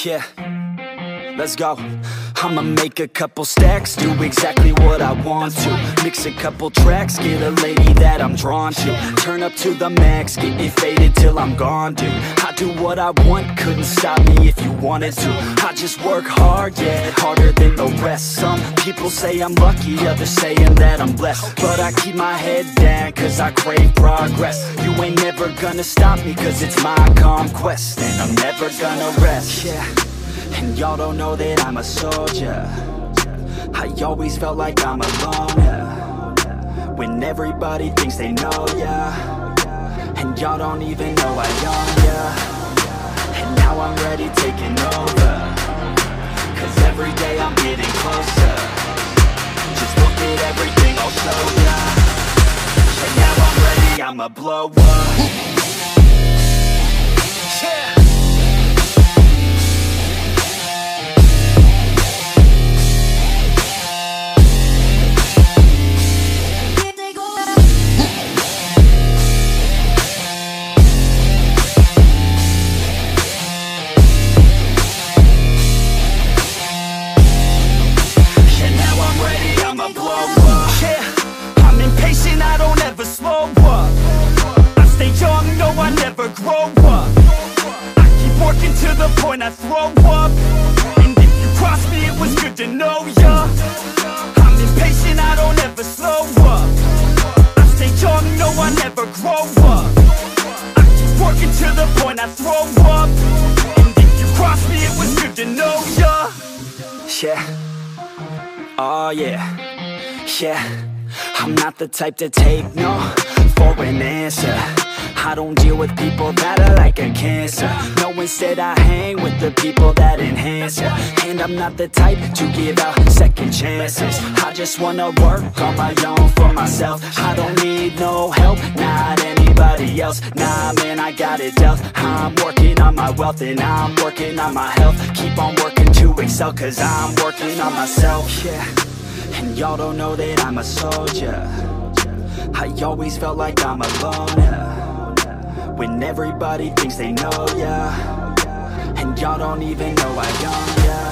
Yeah, let's go. I'ma make a couple stacks, do exactly what I want to. Mix a couple tracks, get a lady that I'm drawn to. Turn up to the max, get me faded till I'm gone, dude. I do what I want, couldn't stop me if you wanted to. I just work hard, yeah, harder than the rest. Some people say I'm lucky, others saying that I'm blessed. But I keep my head down, cause I crave progress. You ain't never gonna stop me, cause it's my conquest. And I'm never gonna rest, yeah. And y'all don't know that I'm a soldier. I always felt like I'm a loner when everybody thinks they know ya, and y'all don't even know I own ya. And now I'm ready taking over, cause every day I'm getting closer. Just look at everything I'll show ya. And now I'm ready, I'ma blow up. Yeah. I throw up, and if you cross me, it was good to know ya. I'm impatient, I don't ever slow up. I stay young, no, I never grow up. I keep working to the point I throw up, and if you cross me, it was good to know ya. Yeah, oh yeah, yeah. I'm not the type to take no for an answer. I don't deal with people that are like a cancer. No, instead I hang with the people that enhance ya. And I'm not the type to give out second chances. I just wanna work on my own for myself. I don't need no help, not anybody else. Nah, man, I got it dealt. I'm working on my wealth and I'm working on my health. Keep on working to excel, cause I'm working on myself. Yeah, and y'all don't know that I'm a soldier. I always felt like I'm a loner when everybody thinks they know ya, and y'all don't even know I own ya.